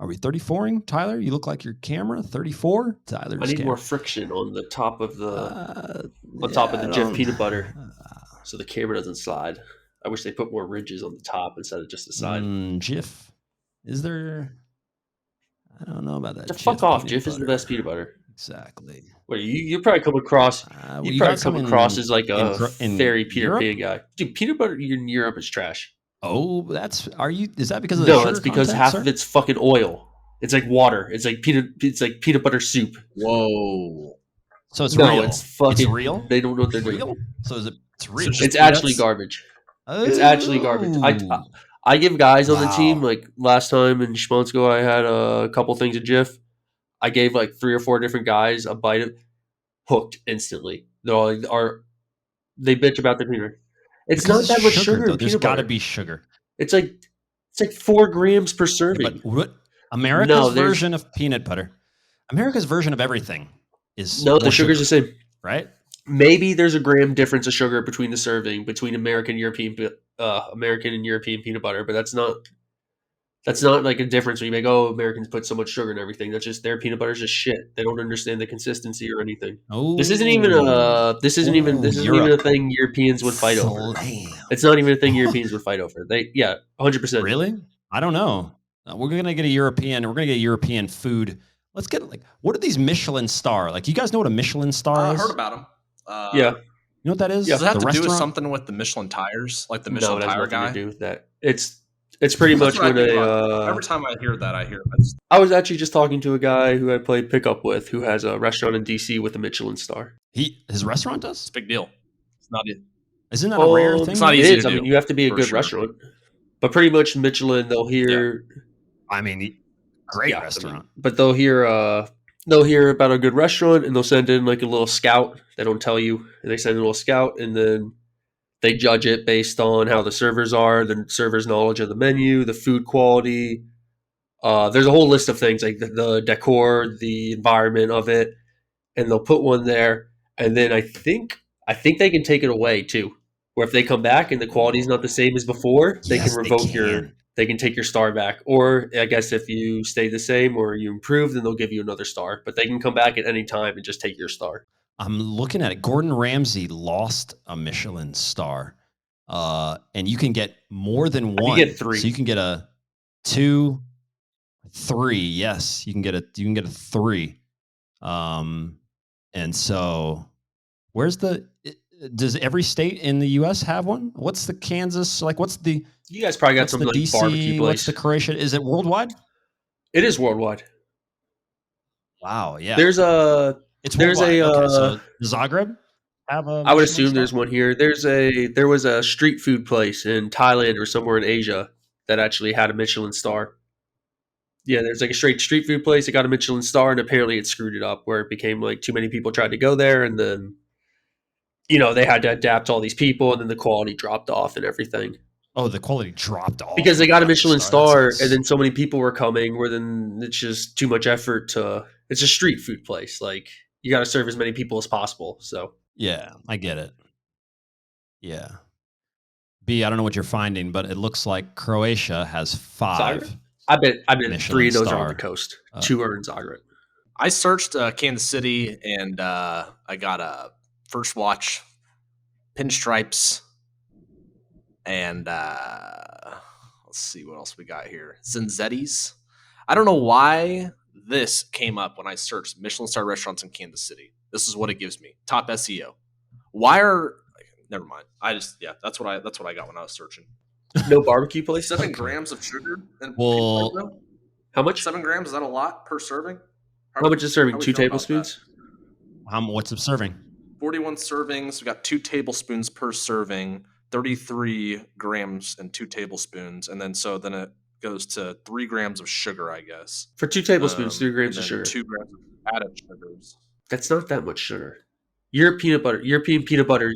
Are we 34ing, Tyler? You look like your camera. 34. Tyler's I need camera. more friction on the top of the top of the Jif peanut butter, so the camera doesn't slide. I wish they put more ridges on the top instead of just the side. Jif, is there? I don't know about that. The fuck off! Jif is the best peanut butter. Exactly. Wait, you probably come across you probably come across as like a fairy Peter Pan guy. Dude, peanut butter in Europe is trash. Oh, is that because of the sugar that's because content, half sir? of it's fucking oil. It's like water. It's like peanut butter soup. Whoa. So it's real. It's fucking real. They don't know what they're doing. So it's real. It's actually garbage. Oh. It's actually garbage. I give guys on the team, like last time in Schmonsko, I had a couple things of Jif. I gave like 3 or 4 different guys a bite of hooked instantly. They bitch about their peanut. It's not that much sugar. Though. There's got to be sugar. It's like 4 grams per serving. Yeah, but what America's version of peanut butter? America's version of everything is the sugar's the same, right? Maybe there's a gram difference of sugar between the serving between American and European peanut butter, but that's not like a difference when you make, Americans put so much sugar in everything. That's just their peanut butter's just shit. They don't understand the consistency or anything. Oh, this isn't even a thing Europeans would fight over. It's not even a thing Europeans would fight over. 100%. Really? I don't know. We're gonna get European food. Let's get what are these Michelin star? Like, you guys know what a Michelin star is? I heard about them. Yeah. You know what that is? Does it have to do with something with the Michelin tires? Like the Michelin tire guy? To do with that. It's pretty much when every time I hear that, I was actually just talking to a guy who I played pickup with who has a restaurant in DC with a Michelin star. His restaurant does? It's a big deal. It's not it. Isn't that a rare thing? It's not easy to do. I mean, you have to be a good restaurant. But pretty much Michelin, they'll hear great restaurant. But they'll hear about a good restaurant and they'll send in like a little scout. They don't tell you. And they send in a little scout and then they judge it based on how the servers are, the server's knowledge of the menu, the food quality. There's a whole list of things like the decor, the environment of it, and they'll put one there. And then I think they can take it away too. Or if they come back and the quality is not the same as before, they can revoke they can take your star back. Or I guess if you stay the same or you improve, then they'll give you another star. But they can come back at any time and just take your star. I'm looking at it. Gordon Ramsay lost a Michelin star. And you can get more than one. You get 3. So you can get a 2, 3. Yes, you can get a 3. And so does every state in the US have one? What's the Kansas? You guys probably got something like DC, barbecue place. What's the Croatia? Is it worldwide? It is worldwide. Wow, yeah. There's so Zagreb have a I would assume there's one here. There was a street food place in Thailand or somewhere in Asia that actually had a Michelin star. Yeah, there's like a straight street food place that got a Michelin star, and apparently it screwed it up where it became like too many people tried to go there, and then they had to adapt all these people, and then the quality dropped off and everything. Oh, the quality dropped off because they got a Michelin star, and then so many people were coming. Where then it's just too much effort to. It's a street food place. Like you got to serve as many people as possible. So yeah, I get it. Yeah. B, I don't know what you're finding, but it looks like Croatia has 5. I bet Michelin 3 of those star. are on the coast. 2 are in Zagreb. I searched Kansas City, and I got a First Watch, Pinstripes, and let's see what else we got here. Zinzetti's. I don't know why this came up when I searched Michelin star restaurants in Kansas City. This is what it gives me. Top SEO. Never mind. That's what I got when I was searching. No barbecue place? 7 grams of sugar? And how much? 7 grams, is that a lot per serving? How much is serving? 2 tablespoons? What's it serving? 41 servings. We got 2 tablespoons per serving, 33 grams and 2 tablespoons. And then it goes to 3 grams of sugar, I guess. For 2 tablespoons, 3 grams of sugar. 2 grams of added sugars. That's not that much sugar. European peanut butter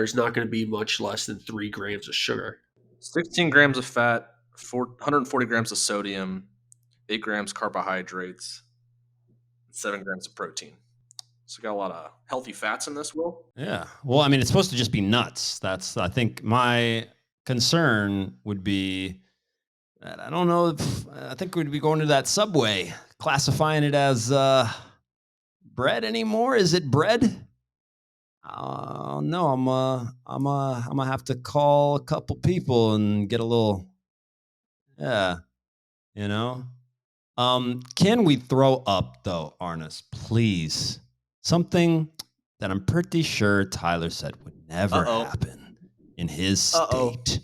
is not going to be much less than 3 grams of sugar. 16 grams of fat, 140 grams of sodium, 8 grams carbohydrates, 7 grams of protein. So we got a lot of healthy fats in this, Will. Yeah. Well, I mean, it's supposed to just be nuts. I think my concern would be I don't know if I think we'd be going to that Subway, classifying it as bread anymore. Is it bread? No, I'm gonna have to call a couple people and get a little, yeah, you know. Can we throw up though, Arnis, please? Something that I'm pretty sure Tyler said would never happen in his state.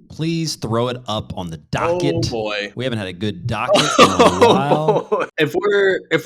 Please throw it up on the docket. Oh boy, we haven't had a good docket in a while. If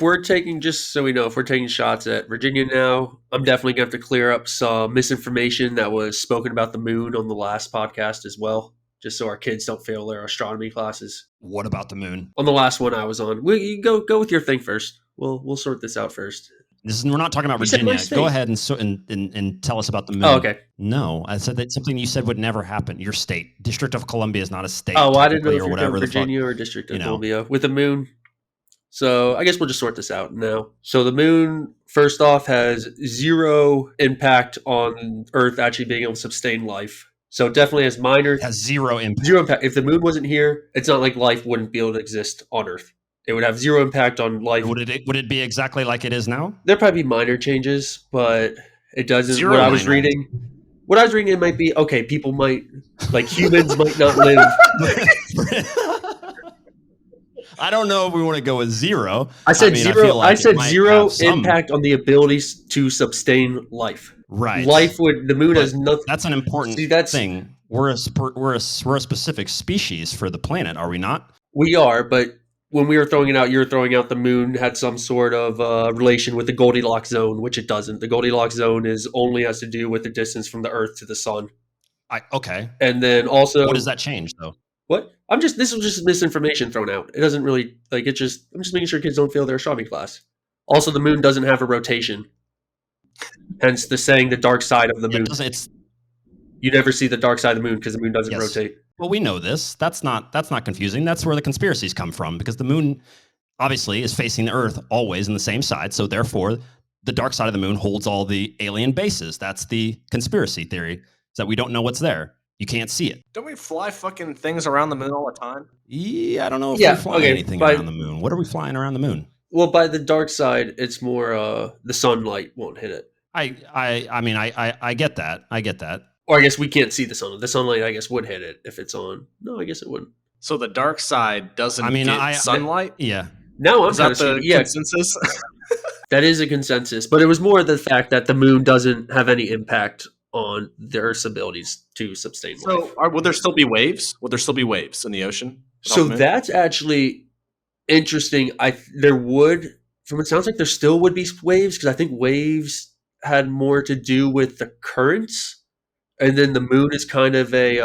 we're taking, just so we know, if we're taking shots at Virginia now, I'm definitely gonna have to clear up some misinformation that was spoken about the moon on the last podcast as well, just so our kids don't fail their astronomy classes. What about the moon? On the last one I was on, you go with your thing first. We'll sort this out first. We're not talking about Virginia. Go ahead and tell us about the moon. Oh, okay. No, I said that's something you said would never happen. Your state, District of Columbia, is not a state. Oh, I didn't know if or you're whatever Virginia or District of Columbia with the moon. So I guess we'll just sort this out now. So the moon, first off, has zero impact on Earth actually being able to sustain life. So it definitely has minor. It has zero impact. Zero impact. If the moon wasn't here, it's not like life wouldn't be able to exist on Earth. It would have zero impact on life. Would it be exactly like it is now? There'd probably be minor changes, but it doesn't. Zero what I was reading, it might be okay. People might, like humans, might not live. I don't know if we want to go with zero. I said zero. I said zero impact on the ability to sustain life. Right. Life would. The moon has nothing. That's an important thing. We're a specific species for the planet, are we not? We are, but when we were throwing it out, you were throwing out the moon had some sort of relation with the Goldilocks zone, which it doesn't. The Goldilocks zone only has to do with the distance from the Earth to the sun. Okay. And then also, what does that change though? What? This was just misinformation thrown out. It doesn't really I'm just making sure kids don't fail their astronomy class. Also, the moon doesn't have a rotation. Hence the saying the dark side of the moon. You never see the dark side of the moon because the moon doesn't rotate. Well, we know this. That's not confusing. That's where the conspiracies come from, because the moon obviously is facing the Earth always in the same side. So therefore, the dark side of the moon holds all the alien bases. That's the conspiracy theory, is that we don't know what's there. You can't see it. Don't we fly fucking things around the moon all the time? Yeah, I don't know if we fly anything around the moon. What are we flying around the moon? Well, by the dark side, it's more the sunlight won't hit it. I mean, I get that. I get that. Or I guess we can't see the sun. The sunlight, I guess, would hit it if it's on. No, I guess it wouldn't. So the dark side doesn't get sunlight? Yeah. No, is that the consensus? That is a consensus. But it was more the fact that the moon doesn't have any impact on the Earth's abilities to sustain life. So would there still be waves? Would there still be waves in the ocean? So that's actually interesting. There would, from it sounds like there still would be waves, because I think waves had more to do with the currents. And then the moon is kind of a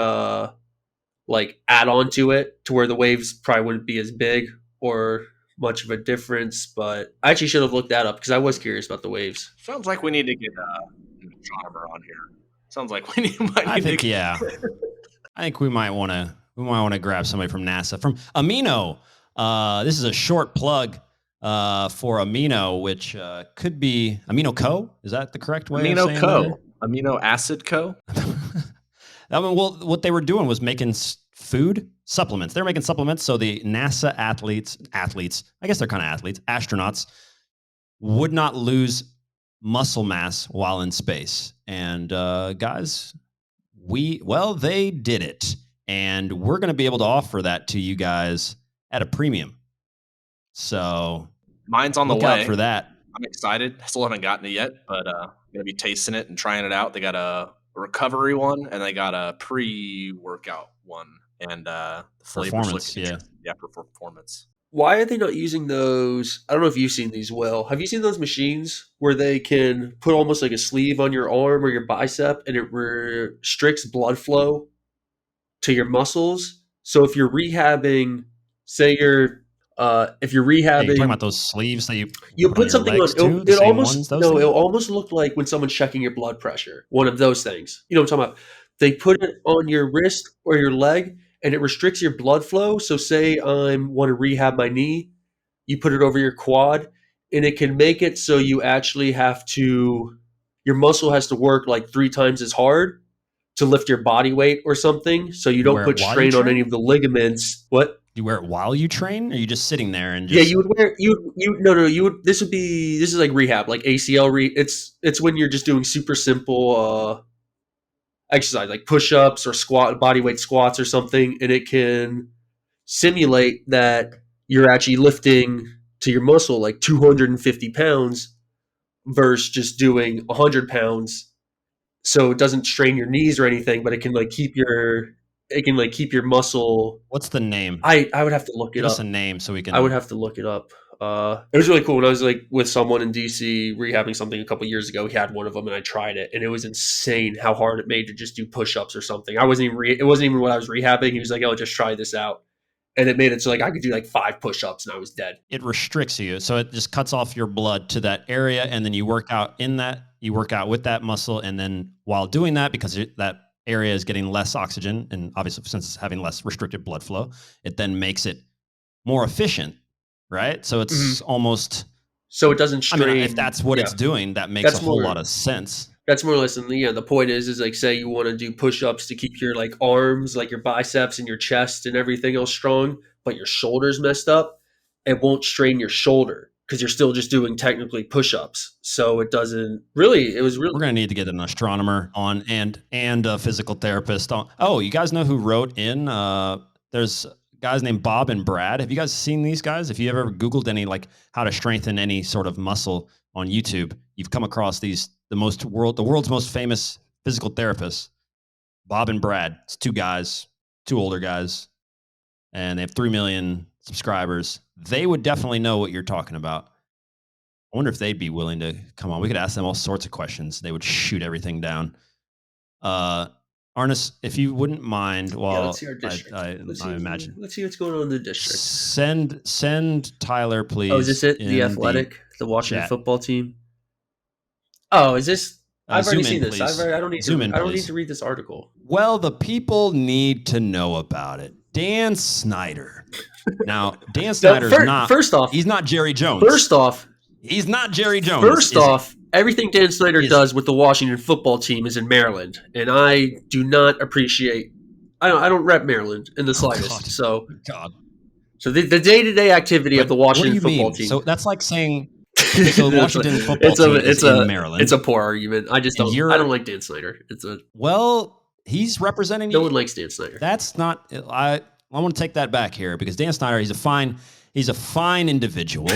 add on to it, to where the waves probably wouldn't be as big or much of a difference. But I actually should have looked that up, because I was curious about the waves. Sounds like we need to get an astronomer on here. Sounds like we I think we might want to grab somebody from NASA, from Amino. This is a short plug for Amino, which could be Amino Co. Is that the correct way? Amino of saying Co. That? Amino Acid Co. I mean, well, what they were doing was making food supplements. They're making supplements so the NASA athletes, I guess they're kind of athletes, astronauts, would not lose muscle mass while in space. And guys, they did it. And we're going to be able to offer that to you guys at a premium. So mine's on the way. Look out for that. I'm excited. I still haven't gotten it yet, but I'm going to be tasting it and trying it out. They got a recovery one, and they got a pre-workout one, and the flavors look interesting. Yeah, for performance. Why are they not using those? I don't know if you've seen these, Will. Have you seen those machines where they can put almost like a sleeve on your arm or your bicep, and it restricts blood flow to your muscles? So if you're rehabbing, say if you're rehabbing, you're talking about those sleeves that you put something on. It almost looked like when someone's checking your blood pressure. One of those things. You know what I'm talking about? They put it on your wrist or your leg, and it restricts your blood flow. So say I want to rehab my knee, you put it over your quad, and it can make it so you actually have to, your muscle has to work like 3 times as hard to lift your body weight or something, so you You don't wear put it while strain you on any train? of the ligaments. What? You wear it while you train, or are you just sitting there and Yeah, just? you would wear you no no you would this is like rehab, like ACL it's when you're just doing super simple exercise like push-ups or squat body weight squats or something, and it can simulate that you're actually lifting to your muscle like 250 pounds versus just doing 100 pounds, so it doesn't strain your knees or anything, but it can like keep your muscle. What's the name? I would have to look it Give us up. a name so we I would can. have to look it up. It was really cool when I was like with someone in DC rehabbing something a couple years ago. He had one of them, and I tried it, and it was insane how hard it made to just do push-ups or something. It wasn't even what I was rehabbing. He was like, "Oh, just try this out," and it made it so like I could do like 5 push-ups, and I was dead. It restricts you, so it just cuts off your blood to that area, and then you work out in that. You work out with that muscle, and then while doing that, because that area is getting less oxygen, and obviously since it's having less restricted blood flow, it then makes it more efficient, right? So it's almost. So it doesn't I strain. mean, if that's what it's doing, that makes That's a whole more- lot of sense. That's more or less the point is like say you want to do push-ups to keep your like arms, like your biceps and your chest and everything else strong, but your shoulders messed up, it won't strain your shoulder because you're still just doing technically push-ups. So it doesn't really. It was really. We're gonna need to get an astronomer on and a physical therapist on. Oh, you guys know who wrote in? There's guys named Bob and Brad. Have you guys seen these guys? If you ever Googled any like how to strengthen any sort of muscle on YouTube, you've come across these the world's most famous physical therapists, Bob and Brad. It's 2 guys, 2 older guys, and they have 3 million subscribers. They would definitely know what you're talking about. I wonder if they'd be willing to come on. We could ask them all sorts of questions. They would shoot everything down. Arnis, if you wouldn't mind, let's see our district. I imagine. Let's see what's going on in the district. Send Tyler, please. Oh, is this it? The Athletic, the Washington football team. Oh, is this? I've already seen this. I don't need to read this article. Well, the people need to know about it. Dan Snyder. Now, Dan Snyder's not. First off, he's not Jerry Jones. First off, he's not Jerry Jones. First off, everything Dan Snyder does with the Washington football team is in Maryland, and I do not appreciate. I don't rep Maryland in the slightest. So the day-to-day activity of the Washington football team. So that's like saying. So the Washington football team is in Maryland. It's a poor argument. I just don't. I don't like Dan Snyder. He's representing. No one likes Dan Snyder. That's not. I want to take that back here because Dan Snyder. He's a fine individual.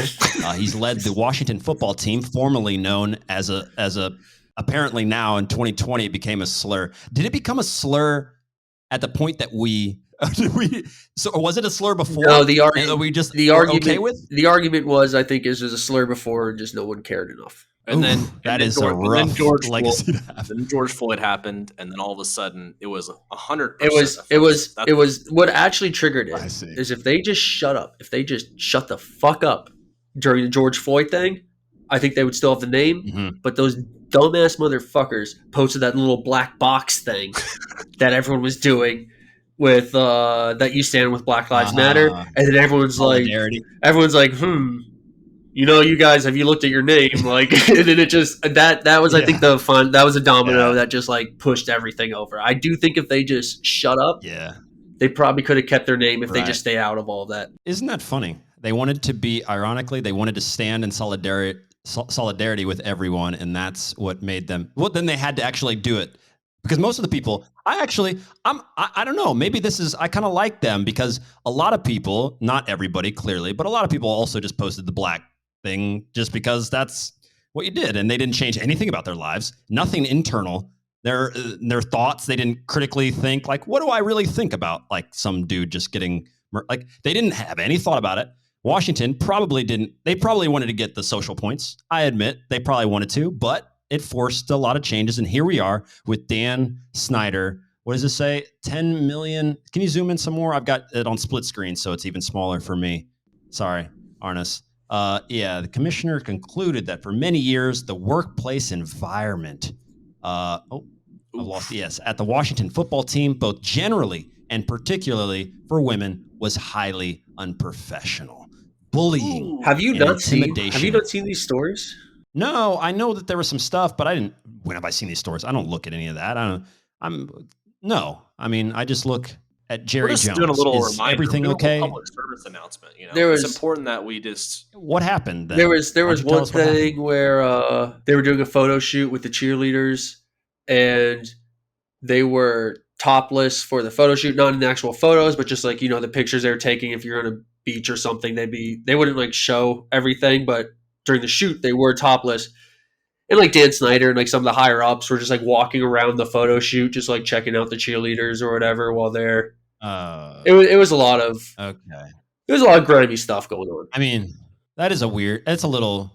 He's led the Washington football team, formerly known as a. Apparently now in 2020 it became a slur. Did it become a slur at the point that we? So was it a slur before? No, the argument was I think is a slur before and just no one cared enough. And then that is a rough legacy to have. Then George Floyd happened, and then all of a sudden it was 100%. It was what actually triggered it is if they just shut up, if they just shut the fuck up during the George Floyd thing, I think they would still have the name. Mm-hmm. But those dumbass motherfuckers posted that little black box thing that everyone was doing. With that you stand with Black Lives Matter, and then everyone's like, you guys, have you looked at your name? Like, and then it just that was I think that was a domino that just like pushed everything over. I do think if they just shut up, they probably could have kept their name if they just stay out of all that. Isn't that funny? They wanted to be ironically, they wanted to stand in solidarity with everyone, and that's what made them. Well, then they had to actually do it. Because most of the people, I don't know, maybe I kind of like them because a lot of people, not everybody clearly, but a lot of people also just posted the black thing just because that's what you did. And they didn't change anything about their lives, nothing internal, their thoughts. They didn't critically think like, what do I really think about like some dude just getting, like they didn't have any thought about it. Washington probably didn't, they probably wanted to get the social points. I admit they probably wanted to, but it forced a lot of changes, and here we are with Dan Snyder. What does it say? 10 million. Can you zoom in some more? I've got it on split screen, so it's even smaller for me. Sorry, Arnis. The commissioner concluded that for many years, the workplace environment, at the Washington football team, both generally and particularly for women, was highly unprofessional. Bullying. Have you not seen these stories? No, I know that there was some stuff, but when have I seen these stories? I don't look at any of that. No. I mean, I just look at We're Jerry just Jones. doing a little Is reminder. everything We're doing a okay? public service announcement. There It's was- important that we just. What happened then? There was Why don't you tell one us what happened? thing where they were doing a photo shoot with the cheerleaders, and they were topless for the photo shoot, not in the actual photos, but just like, you know, the pictures they were taking. If you're on a beach or something, they wouldn't like show everything, but during the shoot they were topless. And like Dan Snyder and like some of the higher ups were just like walking around the photo shoot, just like checking out the cheerleaders or whatever while they're. It was a lot of Okay. There was a lot of grimy stuff going on. I mean, that's a little,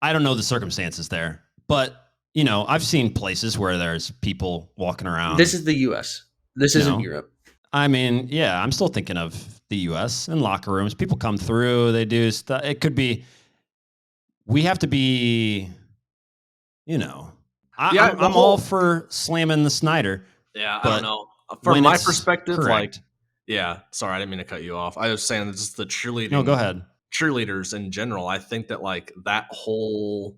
I don't know the circumstances there, but you know, I've seen places where there's people walking around. This is the U.S. This isn't Europe. I mean, yeah, I'm still thinking of the U.S. and locker rooms. People come through, they do stuff. It could be, we have to be, you know, I'm all for slamming the Snyder. Yeah, I don't know. From my perspective, correct. Sorry, I didn't mean to cut you off. I was saying just the cheerleading. No, go ahead. Cheerleaders in general, I think that like that whole,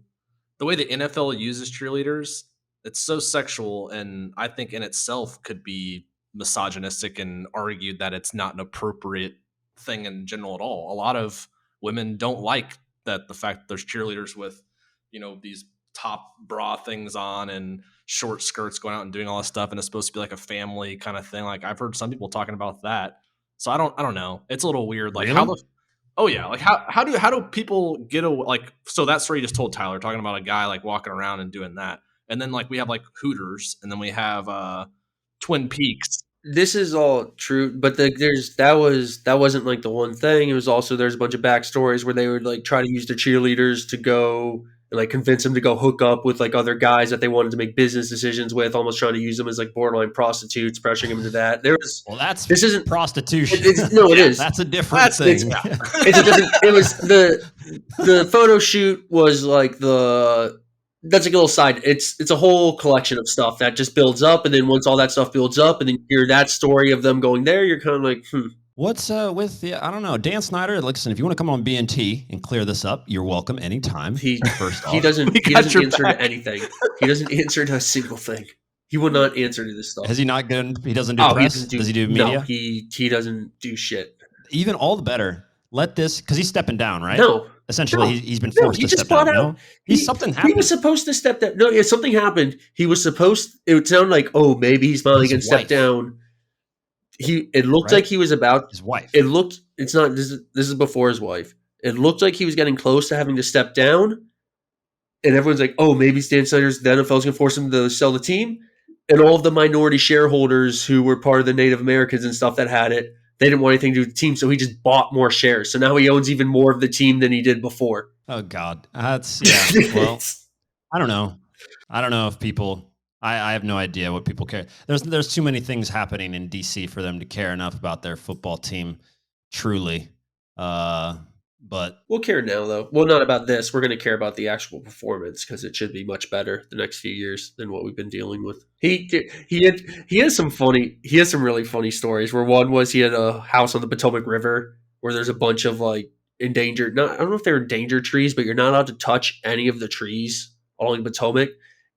the way the NFL uses cheerleaders, it's so sexual, and I think in itself could be misogynistic and argued that it's not an appropriate thing in general at all. A lot of women don't like that, the fact that there's cheerleaders with, you know, these top bra things on and short skirts going out and doing all this stuff, and it's supposed to be like a family kind of thing. Like I've heard some people talking about that. So I don't know. It's a little weird. Like really? How do people get away? Like, so that story you just told, Tyler, talking about a guy like walking around and doing that. And then like we have like Hooters, and then we have Twin Peaks. This is all true, but that wasn't like the one thing. It was also, there's a bunch of backstories where they would like try to use the cheerleaders to go and like convince them to go hook up with like other guys that they wanted to make business decisions with, almost trying to use them as like borderline prostitutes, pressuring them into that. This isn't prostitution. It is. That's a different thing. It's a different. It was the photo shoot was like that's like a little side. It's a whole collection of stuff that just builds up, and then once all that stuff builds up, and then you hear that story of them going there, you're kind of like, What's with the, I don't know, Dan Snyder? Listen, if you want to come on BNT and clear this up, you're welcome anytime. He doesn't answer to anything. He doesn't answer to a single thing. He will not answer to this stuff. Has he not good? He doesn't do press? Does he do media? No, he doesn't do shit. Even all the better. Let this, because he's stepping down, right? No. Essentially, he's been forced to step down. No? Something happened. He was supposed to step down. No, yeah, something happened. He was supposed, it would sound like, oh, maybe he's finally going to step down. It looked like he was about his wife. It's not, this is before his wife. It looked like he was getting close to having to step down. And everyone's like, oh, maybe Stan Snyder's, the NFL's going to force him to sell the team. And all of the minority shareholders who were part of the Native Americans and stuff that had it, they didn't want anything to do with the team, so he just bought more shares. So now he owns even more of the team than he did before. Oh, God. That's, well, I don't know. I don't know if people, I have no idea what people care. There's too many things happening in DC for them to care enough about their football team, truly. But we'll care now, though. Well, not about this. We're going to care about the actual performance, because it should be much better the next few years than what we've been dealing with. He has some really funny stories. Where one was, he had a house on the Potomac River where there's a bunch of like endangered. I don't know if they're endangered trees, but you're not allowed to touch any of the trees along the Potomac.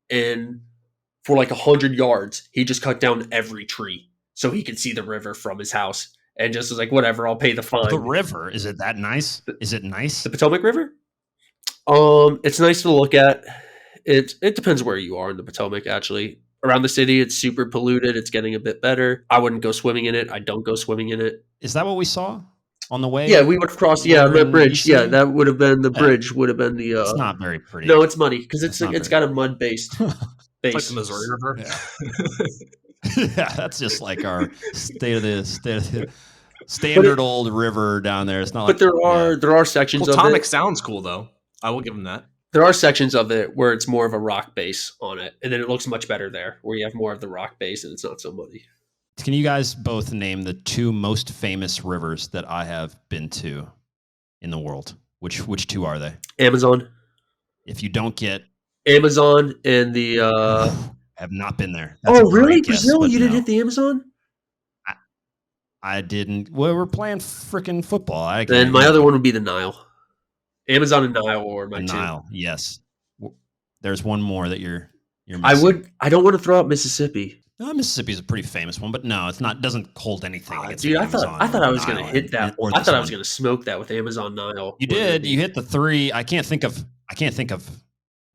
And for like 100 yards, he just cut down every tree so he could see the river from his house. And just was like, whatever, I'll pay the fine. The river, is it that nice? Is it nice? The Potomac River? It's nice to look at. It depends where you are in the Potomac, actually. Around the city, it's super polluted. It's getting a bit better. I wouldn't go swimming in it. I don't go swimming in it. Is that what we saw on the way? Yeah, we would have crossed. Yeah, that bridge. Yeah, that would have been the bridge. Would have been the. It's not very pretty. No, it's muddy because it's got a mud based base. It's like the Missouri River. Yeah. Yeah, that's just like our standard old river down there. It's not. But there are sections of it. Potomac sounds cool though. I will give them that. There are sections of it where it's more of a rock base on it, and then it looks much better there, where you have more of the rock base and it's not so muddy. Can you guys both name the two most famous rivers that I have been to in the world? Which two are they? Amazon. If you don't get Amazon and the have not been there. That's really? Brazil? You didn't hit the Amazon? I didn't. Well, we're playing freaking football. Then my other one would be the Nile. Amazon and Nile or my two. Nile, yes. There's one more that you're missing. I don't want to throw out Mississippi. Mississippi is a pretty famous one, but no, it's not. Doesn't hold anything against Dude, the I Amazon. thought I was Nile gonna hit that. or I this thought I was one. gonna smoke that with Amazon Nile. You did. You hit the 3. I can't think of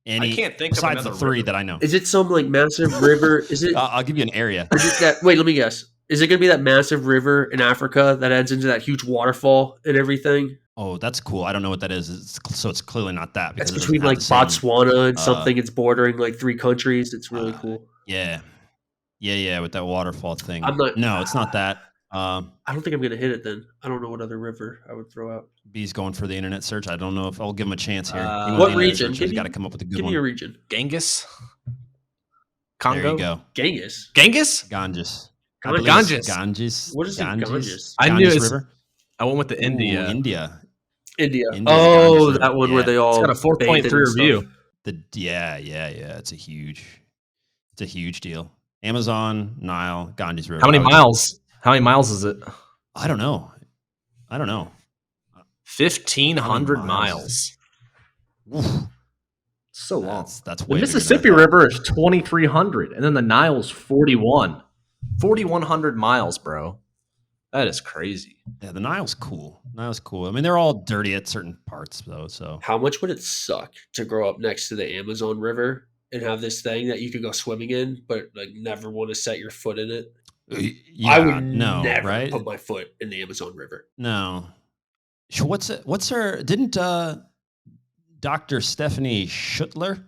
any. I can't think of besides the another 3 river. that I know. Is it some like massive river? Is it? I'll give you an area. Is it that? Wait, let me guess. Is it gonna be that massive river in Africa that ends into that huge waterfall and everything? Oh, that's cool. I don't know what that is. So it's clearly not that because It's it between doesn't have like the same- Botswana and something. It's bordering like 3 countries. It's really cool. Yeah, with that waterfall thing. I'm not- No, it's not that. I don't think I'm gonna hit it then. I don't know what other river I would throw out. B's going for the internet search. I don't know if I'll give him a chance here. He wants What the internet region? search, he's got to come up with a good Give one. me a region. Genghis? There Congo? you go. Genghis. Ganges? Ganges. Ganges. I believe it's Ganges. What is it? Ganges? I knew Ganges it's- River. I went with the India. Ooh, India. India. India, Oh, Ganges that River. one where Yeah. they all It's got a 4.3 bathe and review. stuff. Yeah. It's a huge deal. Amazon, Nile, Ganges River. How many I would- miles? How many miles is it? I don't know. 1,500 miles. miles. Oof, So long. that's The way bigger than I Mississippi thought. River is 2,300, and then the Nile's 41. 4,100 miles, bro. That is crazy. Yeah, the Nile's cool. I mean, they're all dirty at certain parts though. So How much would it suck to grow up next to the Amazon River and have this thing that you could go swimming in, but like never want to set your foot in it? yeah, I would never right? put my foot in the Amazon River. No. What's her? Didn't Dr. Stephanie Schuttler?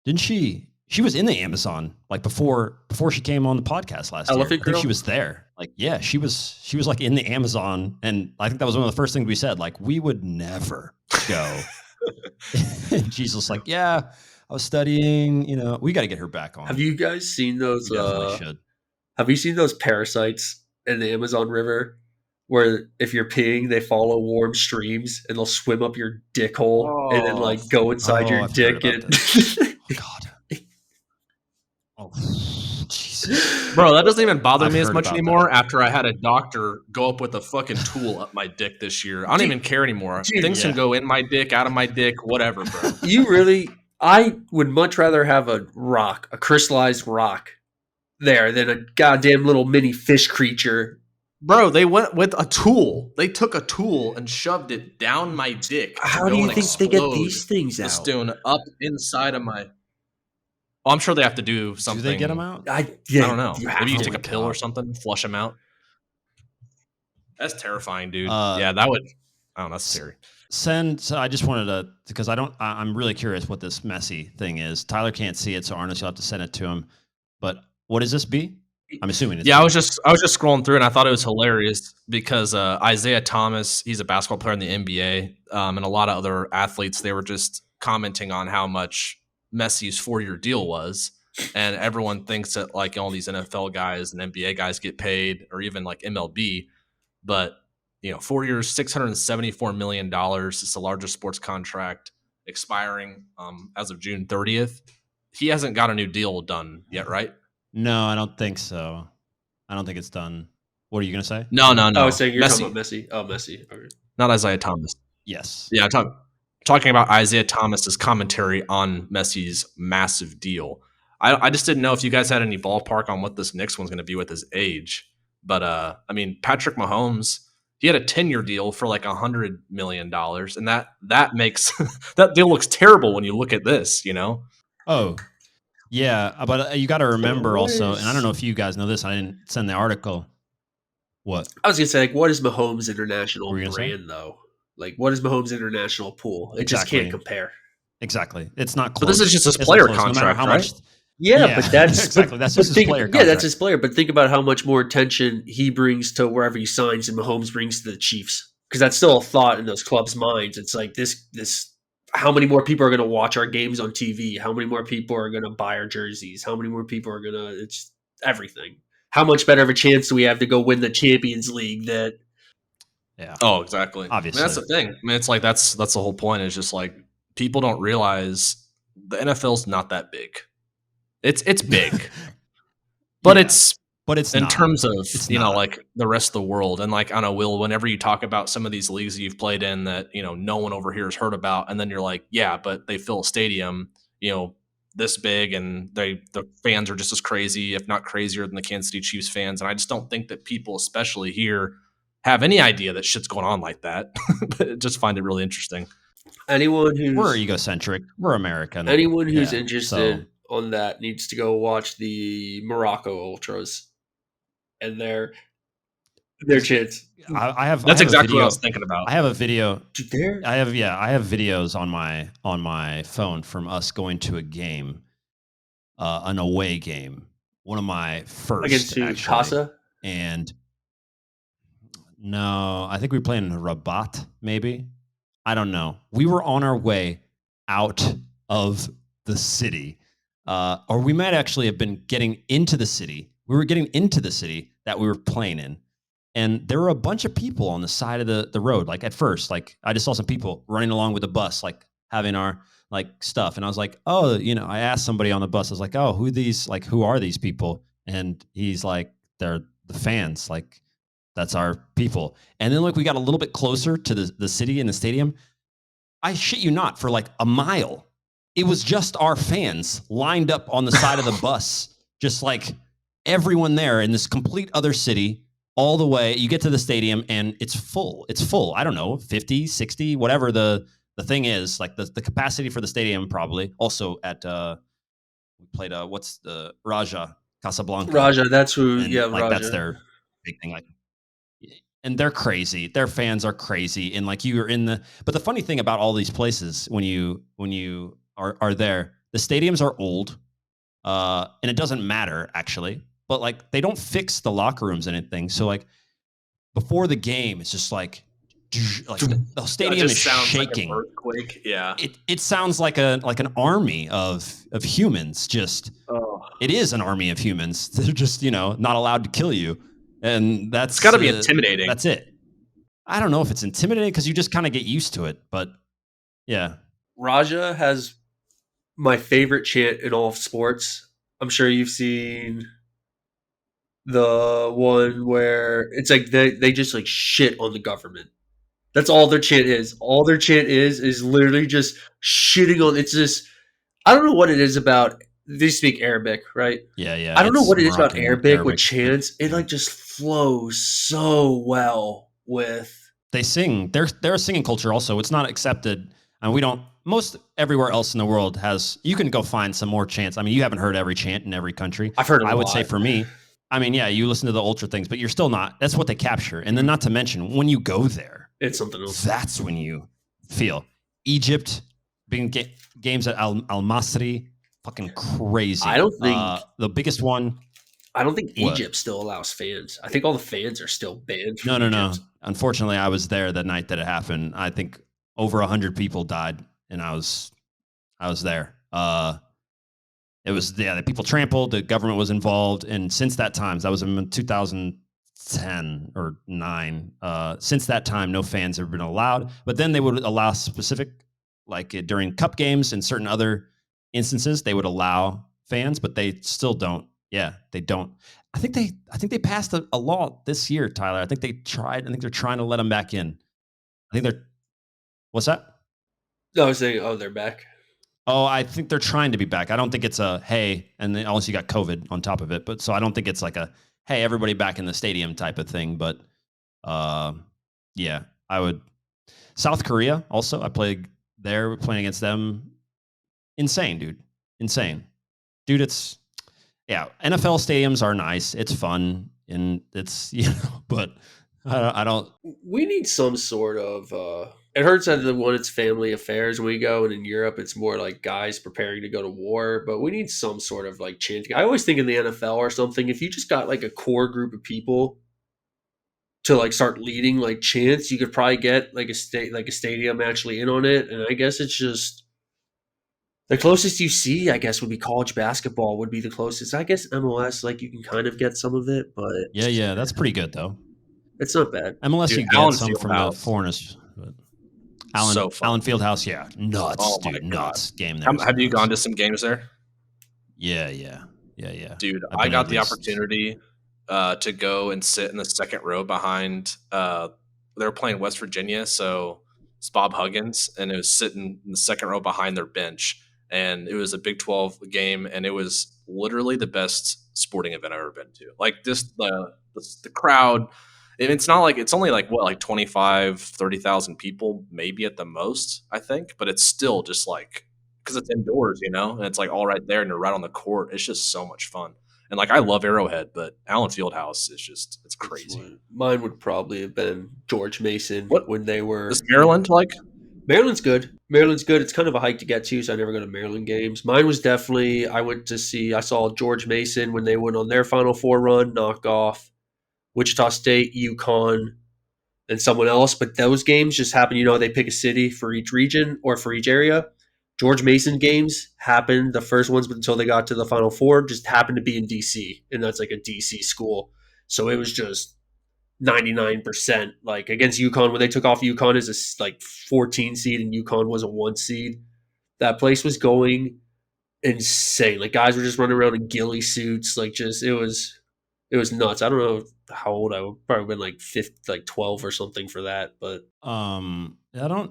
Didn't she? She was in the Amazon like before she came on the podcast last year. I Elephant think Girl? she was there. Like, yeah, she was like in the Amazon, and I think that was one of the first things we said. Like, we would never go. And she's just like, yeah, I was studying. We got to get her back on. Have you guys seen those? We definitely should. Have you seen those parasites in the Amazon River where if you're peeing, they follow warm streams and they'll swim up your dick hole and then like go inside your I've dick heard about and Oh, God. Oh, Jesus. Bro, that doesn't even bother I've me as heard much about anymore after I had a doctor go up with a fucking tool up my dick this year. I don't even care anymore. Dude, Things yeah. can go in my dick, out of my dick, whatever, bro. you really, I would much rather have a rock, a crystallized rock there than a goddamn little mini fish creature. Bro, they went with a tool. They took a tool and shoved it down my dick. to How go do you and think they get explode these things the out? stone up inside of my... Oh, I'm sure they have to do Do something. they get them out? I don't know. you have Maybe you to. take a pill God. or something, flush them out. That's terrifying, dude. Uh, yeah, that would... I don't know. That's scary. So I just wanted to, because I'm really curious what this Messi thing is. Tyler can't see it, so Arnold, you'll have to send it to him. But what is this, B? I'm assuming it's Yeah, B. I was just scrolling through and I thought it was hilarious because Isaiah Thomas, he's a basketball player in the NBA, and a lot of other athletes, they were just commenting on how much Messi's 4-year deal was. And everyone thinks that like all these NFL guys and NBA guys get paid, or even like MLB, but 4 years, $674 million. It's the largest sports contract expiring as of June 30th. He hasn't got a new deal done yet, right? No, I don't think so. I don't think it's done. What are you going to say? No. I was saying you're Messi, talking about Messi. Oh, Messi. Okay. not Isaiah Thomas. Yes. Yeah, talking about Isaiah Thomas's commentary on Messi's massive deal. I just didn't know if you guys had any ballpark on what this next one's going to be with his age. But I mean, Patrick Mahomes, he had a 10-year deal for like $100 million, and that makes that deal looks terrible when you look at this. Oh, yeah. But you got to remember What also, is- and I don't know if you guys know this. I didn't send the article. What? I was gonna say, like, what is Mahomes' international What were you gonna say? brand though? Like, what is Mahomes' international pool? It just Exactly. can't compare. Exactly. It's not close. But this is just his It's player not close, no matter contract, how right? much. Yeah, Yeah, but that's exactly. That's just his think, player Yeah, that's contract. his player. But think about how much more attention he brings to wherever he signs, and Mahomes brings to the Chiefs, because that's still a thought in those clubs' minds. It's like this. How many more people are going to watch our games on TV? How many more people are going to buy our jerseys? How many more people are going to? It's everything. How much better of a chance do we have to go win the Champions League? That Yeah. Oh, exactly. Obviously. I mean, that's the thing. I mean, it's like that's the whole point. Is just like people don't realize the NFL's not that big. It's big, but Yeah. it's But it's in not. terms of It's not. like the rest of the world. And like I don't know, Will, whenever you talk about some of these leagues that you've played in that no one over here has heard about, and then you're like, yeah, but they fill a stadium, this big, and the fans are just as crazy, if not crazier, than the Kansas City Chiefs fans. And I just don't think that people, especially here, have any idea that shit's going on like that. But just find it really interesting. Anyone We're who's egocentric. We're American. interested on that needs to go watch the Morocco Ultras and their chants. I have. That's I have exactly a video. what I was thinking about. I have a video. Dude, I have videos on my phone from us going to a game, an away game, one of my first against actually. Casa. And no, I think we were playing in Rabat, maybe. I don't know. We were on our way out of the city, or we might actually have been getting into the city. We were getting into the city that we were playing in. And there were a bunch of people on the side of the road. Like at first, like I just saw some people running along with the bus, like having our like stuff. And I was like, oh, I asked somebody on the bus, I was like, oh, who are these people? And he's like, they're the fans. Like, that's our people. And then like we got a little bit closer to the city and the stadium. I shit you not, for like a mile, it was just our fans lined up on the side of the bus, just like everyone there in this complete other city. All the way, you get to the stadium and it's full. It's full. I don't know, 50, 60, whatever the thing is. Like the capacity for the stadium probably. Also at we played what's the Raja Casablanca. Raja, that's who. And yeah, like Raja. that's their big thing. Like, and they're crazy. Their fans are crazy. And like you're in but the funny thing about all these places when you are there, the stadiums are old, and it doesn't matter actually. But like they don't fix the locker rooms and anything. So like before the game, it's just like the stadium is shaking. Like an earthquake. Yeah. It sounds like an army of humans. Just it is an army of humans. They're just not allowed to kill you, and that's it's got to be intimidating. That's it. I don't know if it's intimidating because you just kind of get used to it, but yeah. Raja has my favorite chant in all of sports. I'm sure you've seen the one where it's like they just like shit on the government. That's all their chant is. All their chant is literally just shitting on. It's just I don't know what it is about. They speak Arabic, right? Yeah. I don't know what it is about Moroccan Arabic with chants. It like just flows so well with. They sing. They're a singing culture also. It's not accepted, and we don't. Most everywhere else in the world has. You can go find some more chants. I mean, you haven't heard every chant in every country. I've heard. I would say for me. I mean, yeah, you listen to the ultra things, but you're still not. That's what they capture. And then not to mention, when you go there, it's something else. That's when you feel. Egypt, being games at Al Masri, fucking crazy. I don't think the biggest one. I don't think Egypt still allows fans. I think all the fans are still banned from Egypt. No. Unfortunately, I was there the night that it happened. I think over 100 people died, and I was there. It was the people trampled. The government was involved, and since that time, that was in 2010 or 9. Since that time, no fans have been allowed. But then they would allow specific, like during cup games and certain other instances, they would allow fans, but they still don't. Yeah, they don't. I think they passed a law this year, Tyler. I think they tried. I think they're trying to let them back in. I think they're. What's that? No, I was saying, they're back. Oh, I think they're trying to be back. I don't think it's a hey, and then unless you got COVID on top of it. But so I don't think it's like a hey, everybody back in the stadium type of thing. But yeah, I would. South Korea also. I played there. We're playing against them. Insane, dude. Insane, dude. It's NFL stadiums are nice. It's fun and it's but I don't. We need some sort of. It hurts that when it's family affairs when we go, and in Europe it's more like guys preparing to go to war. But we need some sort of like chanting. I always think in the NFL or something, if you just got like a core group of people to like start leading like chants, you could probably get like a stadium actually in on it. And I guess it's just the closest you see. I guess would be college basketball would be the closest. I guess MLS like you can kind of get some of it, but yeah, that's pretty good though. It's not bad. MLS you get some from the foreigners. But Allen Fieldhouse, yeah, nuts, dude, nuts game there. Have you gone to some games there? Yeah. Dude, I got the opportunity to go and sit in the second row behind. They were playing West Virginia, so it's Bob Huggins, and it was sitting in the second row behind their bench. and it was a Big 12 game, and it was literally the best sporting event I've ever been to. Like just the crowd. And it's not like it's only like what, like 25, 30,000 people maybe at the most, I think, but it's still just like because it's indoors, and it's like all right there and you're right on the court. It's just so much fun. And like I love Arrowhead, but Allen Fieldhouse is just it's crazy. Mine would probably have been George Mason when they were. Is Maryland like? Maryland's good. Maryland's good. It's kind of a hike to get to, so I never go to Maryland games. Mine was definitely I saw George Mason when they went on their Final Four run, knock off Wichita State, UConn, and someone else. But those games just happen, they pick a city for each region or for each area. George Mason games happened, the first ones until they got to the Final Four, just happened to be in D.C., and that's like a D.C. school. So it was just 99%. Like against UConn, when they took off UConn as a like 14 seed and UConn was a 1 seed, that place was going insane. Like guys were just running around in ghillie suits. Like just it was nuts. I don't know how old I would probably been like 12 or something for that. But I don't.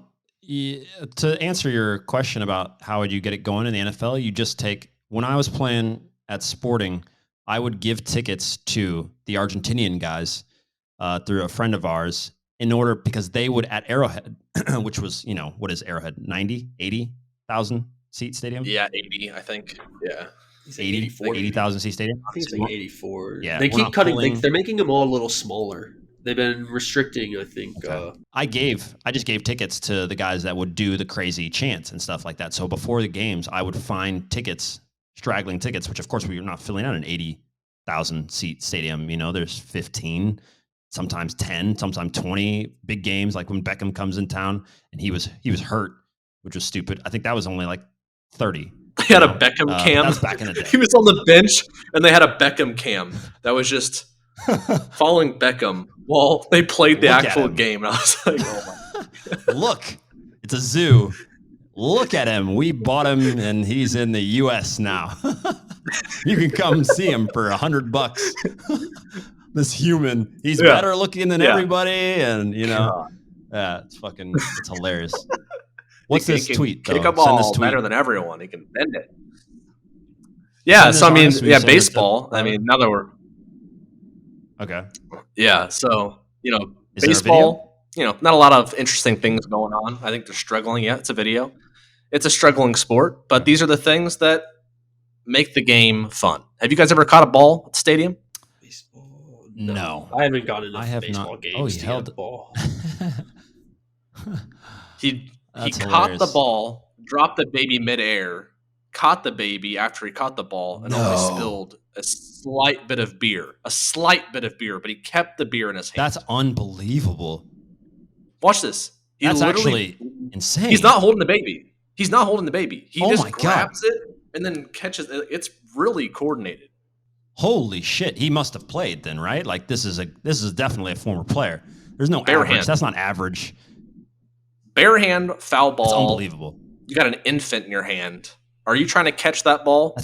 To answer your question about how would you get it going in the NFL, you just take. When I was playing at Sporting, I would give tickets to the Argentinian guys through a friend of ours because they would at Arrowhead, which was, what is Arrowhead, 90, 80,000 seat stadium? Yeah, 80, I think. Yeah. 80,000 seat stadium? I think it's like 84. Yeah, they keep cutting. They're making them all a little smaller. They've been restricting, I think. Okay. I just gave tickets to the guys that would do the crazy chants and stuff like that. So before the games, I would find straggling tickets, which of course we were not filling out an 80,000 seat stadium. There's 15, sometimes 10, sometimes 20 big games. Like when Beckham comes in town and he was hurt, which was stupid. I think that was only like 30. They had a Beckham cam. That was back in the day. He was on the bench and they had a Beckham cam that was just following Beckham while they played the actual game. And I was like, oh my. Look, it's a zoo. Look at him. We bought him and he's in the U.S. now. You can come see him for $100. This human, he's better looking than everybody. And, it's hilarious. What's this tweet, though? Kick a ball better than everyone. He can bend it. Yeah, so baseball. Now that we're okay. Yeah, so baseball. Not a lot of interesting things going on. I think they're struggling. Yeah, it's a video. It's a struggling sport, but these are the things that make the game fun. Have you guys ever caught a ball at the stadium? Baseball? No. I haven't gone enough baseball games to get the ball. He caught the ball, dropped the baby midair, caught the baby after he caught the ball, and only spilled a slight bit of beer, but he kept the beer in his hand. That's unbelievable. Watch this. That's actually insane. He's not holding the baby. He just grabs it and then catches it. It's really coordinated. Holy shit. He must have played then, right? Like this is definitely a former player. There's no average. Hand. That's not average. Bare hand, foul ball. That's unbelievable. You got an infant in your hand. Are you trying to catch that ball?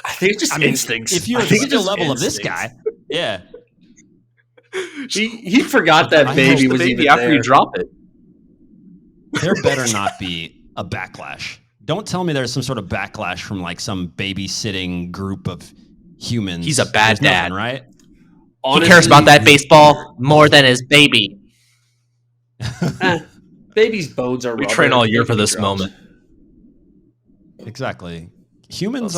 I think it's just instincts. If you're at the skill level of this guy, yeah. He forgot that baby was even after there. You drop it. There better not be a backlash. Don't tell me there's some sort of backlash from like some babysitting group of humans. He's a bad dad, right? Honestly, he cares about that baseball more than his baby. Baby's bones are. We train all year for this moment. Exactly. Humans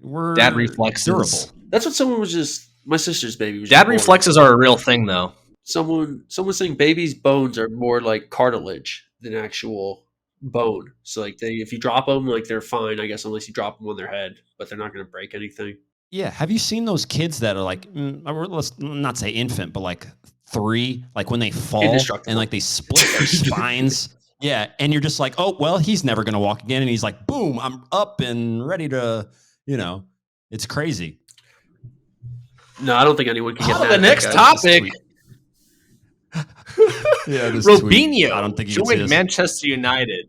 we're dad reflexes. Durable. That's what someone was just. My sister's baby was. Dad reflexes are a real thing, though. Someone saying babies' bones are more like cartilage than actual bone. So like if you drop them, like they're fine, I guess, unless you drop them on their head, but they're not going to break anything. Yeah. Have you seen those kids that are like, let's not say infant, but like 3, like when they fall and like they split their spines. Yeah. And you're just like, oh, well, he's never going to walk again. And he's like, boom, I'm up and ready to, it's crazy. No, I don't think anyone can get that. The next topic. Yeah, Robinho I don't think joined Manchester United.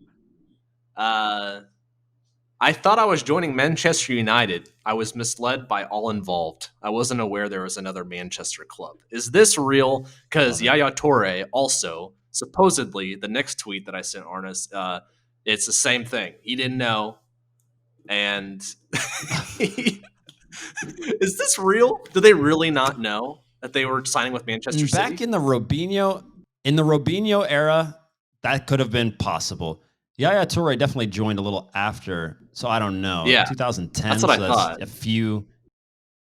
I thought I was joining Manchester United. I was misled by all involved. I wasn't aware there was another Manchester club. Is this real? Because Yaya Toure also, supposedly, the next tweet that I sent Arnis, It's the same thing. He didn't know. And is this real? Do they really not know that they were signing with Manchester City? Back in the Robinho era, that could have been possible. Yaya Toure definitely joined a little after, so I don't know. Yeah, 2010. that's what I so thought. A few.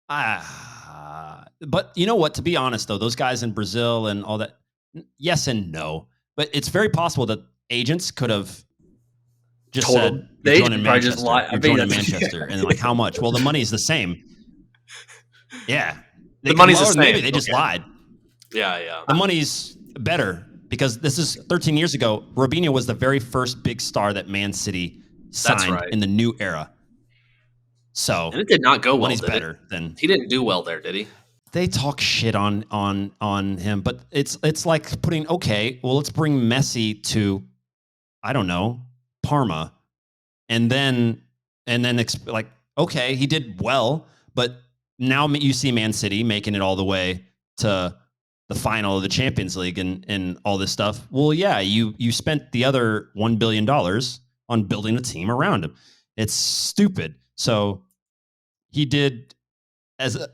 But you know what? To be honest, though, those guys in Brazil and all that, yes and no. But it's very possible that agents could have just Told said, them. "You're They joining probably just Manchester. lied. I You're mean, joining that's- Manchester," and like, how much? Well, the money's the same. Yeah, The money's the or same. Maybe they just Okay. lied. Yeah. The money's better because this is 13 years ago. Robinho was the very first big star that Man City signed right. in the new era. So And it did not go well. money's Did better it? than He didn't do well there, did he? they talk shit on him, but it's like putting, okay, well, let's bring Messi to, I don't know, Parma, and then like, okay, he did well, but now you see Man City making it all the way to the final of the Champions League and all this stuff. Well, yeah, you spent the other $1 billion on building a team around him. It's stupid. So he did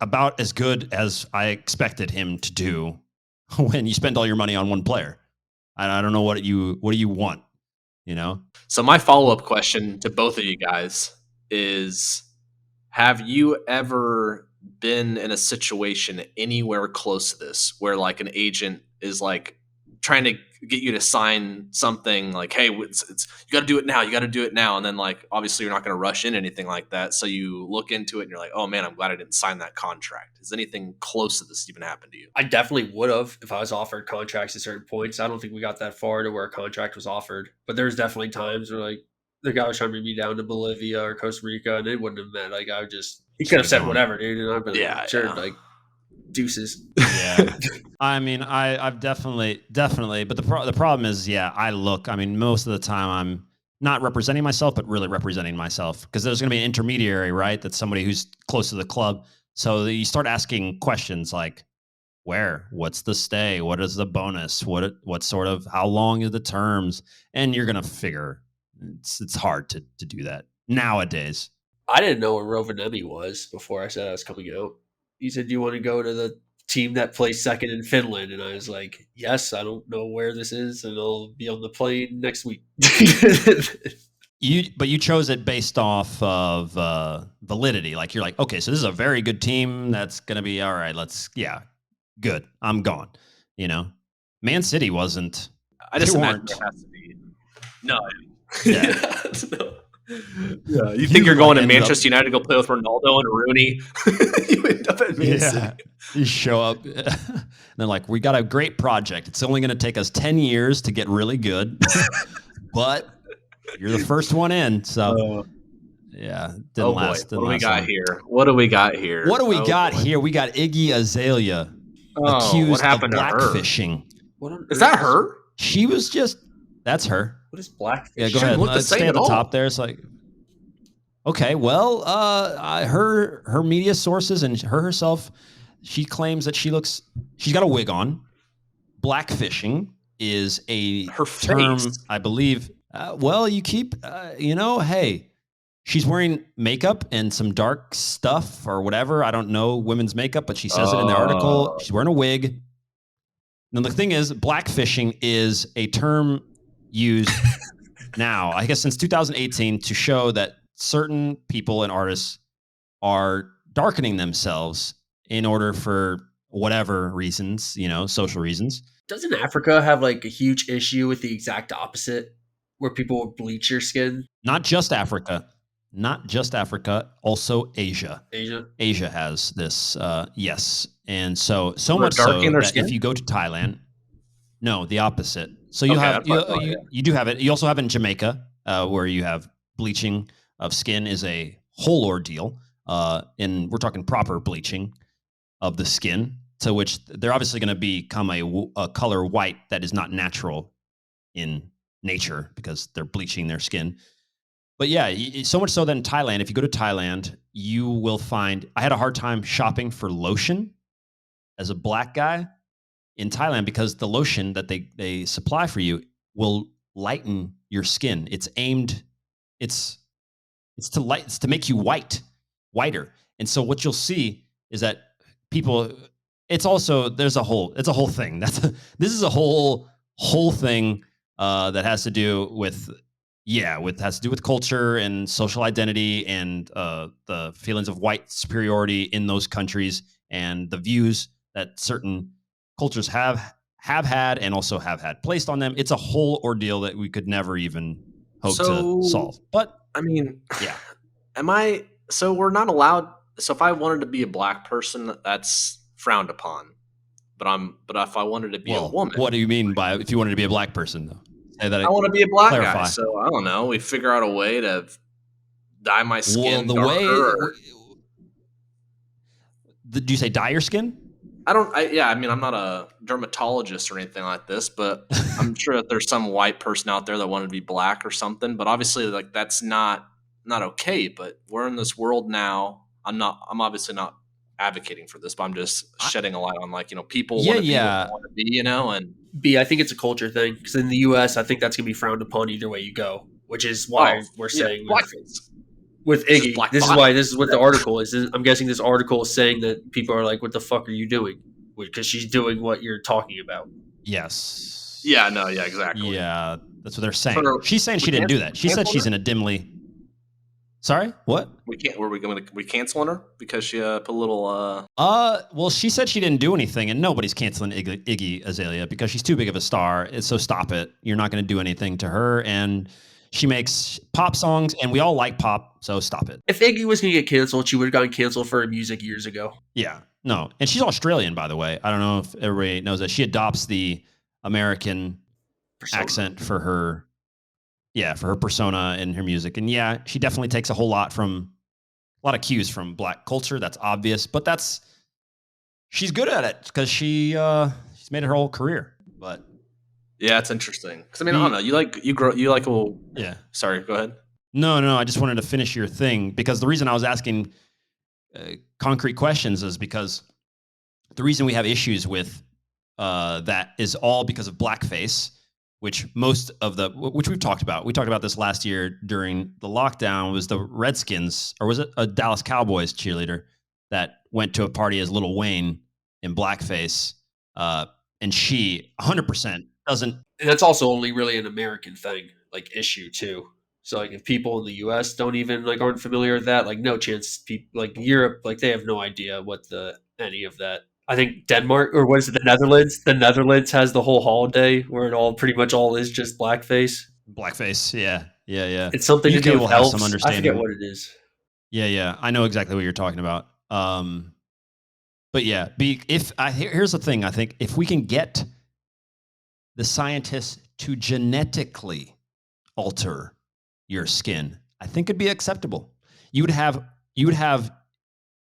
about as good as I expected him to do when you spend all your money on one player. I don't know what do you want, you know? So my follow-up question to both of you guys is, have you ever been in a situation anywhere close to this where like an agent is like trying to get you to sign something like, hey, it's you got to do it now, you got to do it now, and then like obviously you're not going to rush in anything like that, so you look into it and you're like, oh man, I'm glad I didn't sign that contract. Has anything close to this even happened to you? I definitely would have if I was offered contracts at certain points. I don't think we got that far to where a contract was offered, but there's definitely times where like the guy was trying to bring me down to Bolivia or Costa Rica, and it wouldn't have meant like he could have said whatever, dude, and I've been like, sure, like deuces. Yeah. I mean, I've definitely, but the problem is, I mean, most of the time I'm not representing myself, but really representing myself, because there's going to be an intermediary, right? That's somebody who's close to the club. So you start asking questions like, what's the stay? What is the bonus? What sort of, how long are the terms? And you're going to figure it's hard to do that nowadays. I didn't know where Rovaniemi was before I said I was coming out. He said, "Do you want to go to the team that plays second in Finland?" And I was like, "Yes, I don't know where this is, and I'll be on the plane next week." But you chose it based off of validity. Like you're like, okay, so this is a very good team. That's gonna be all right. Good. I'm gone. You know, Man City wasn't. I just imagine weren't. there has to be. No. Yeah. No. Yeah, you think you're going to Manchester United to go play with Ronaldo and Rooney? You end up at Man City. You show up, and they're like, "We got a great project. It's only going to take us 10 years to get really good, but you're the first one in." So, didn't last. What do we got here? What do we got here? We got Iggy Azalea what accused of happened to her? blackfishing. Is that her? She was just. That's her. What is blackfish? Yeah, go ahead. Look the Let's same stay at the at top all. there. It's like, okay, well, her media sources and her herself, she claims that she's got a wig on. Blackfishing is Her term, face. I believe. Well, you keep, hey, she's wearing makeup and some dark stuff or whatever. I don't know women's makeup, but she says it in the article. She's wearing a wig. Now, the thing is, blackfishing is a term used now, I guess since 2018, to show that certain people and artists are darkening themselves in order for whatever reasons, social reasons. Doesn't Africa have like a huge issue with the exact opposite, where people will bleach your skin? Not just Africa, also Asia. Asia has this, yes. And so much so that skin? if you go to Thailand, no, the opposite. So you you do have it. You also have it in Jamaica, where you have bleaching of skin is a whole ordeal. And we're talking proper bleaching of the skin, to which they're obviously going to become a color white that is not natural in nature because they're bleaching their skin. But yeah, so much so that in Thailand, if you go to Thailand, you will find, I had a hard time shopping for lotion as a black guy in Thailand because the lotion that they supply for you will lighten your skin. It's aimed. It's to make you whiter. And so what you'll see is that people. It's also it's a whole thing. This is a whole thing that has to do with culture and social identity and the feelings of white superiority in those countries and the views that certain cultures have had and also have had placed on them. It's a whole ordeal that we could never even hope to solve. But I mean, yeah, so we're not allowed. So if I wanted to be a black person, that's frowned upon. But if I wanted to be a woman, what do you mean by if you wanted to be a black person though? I want to be a black guy. So I don't know. We figure out a way to dye my skin darker. Did you say dye your skin? I mean, I'm not a dermatologist or anything like this, but I'm sure that there's some white person out there that wanted to be black or something. But obviously, like that's not okay. But we're in this world now. I'm obviously not advocating for this, but I'm just shedding a light on people want to be what they want to be, and I think it's a culture thing because in the U.S. I think that's gonna be frowned upon either way you go, which is why we're saying with Iggy. This is what the article is. I'm guessing this article is saying that people are like, "What the fuck are you doing?" Because she's doing what you're talking about. Yes. Yeah. No. Yeah. Exactly. Yeah. That's what they're saying. She's saying she didn't do that. She said she's in a dimly. Sorry, what? We can't. Were we going to? We canceling her because she put a little. Well, she said she didn't do anything, and nobody's canceling Iggy Azalea because she's too big of a star. So stop it. You're not going to do anything to her, and she makes pop songs, and we all like pop. So stop it. If Iggy was going to get canceled, she would have gotten canceled for her music years ago. Yeah, no, and she's Australian, by the way. I don't know if everybody knows that she adopts the American accent for her. Yeah, for her persona and her music. And yeah, she definitely takes a lot of cues from black culture. That's obvious, but she's good at it because she's made it her whole career. But yeah, it's interesting. Because I mean, I don't know. Yeah. Sorry, go ahead. No, I just wanted to finish your thing because the reason I was asking concrete questions is because the reason we have issues with that is all because of blackface. Which we've talked about. We talked about this last year during the lockdown. Was the Redskins, or was it a Dallas Cowboys cheerleader that went to a party as Lil Wayne in blackface? And she 100% doesn't. And that's also only really an American thing, issue too. So if people in the U.S. don't even aren't familiar with that, no chance. People Europe, they have no idea what any of that. I think Denmark, or what is it, the Netherlands? The Netherlands has the whole holiday where it pretty much all is just blackface. Blackface, yeah. It's something to do with elves. Some understanding. I forget what it is. Yeah. I know exactly what you're talking about. But yeah, here's the thing. I think if we can get the scientists to genetically alter your skin, I think it'd be acceptable. You would have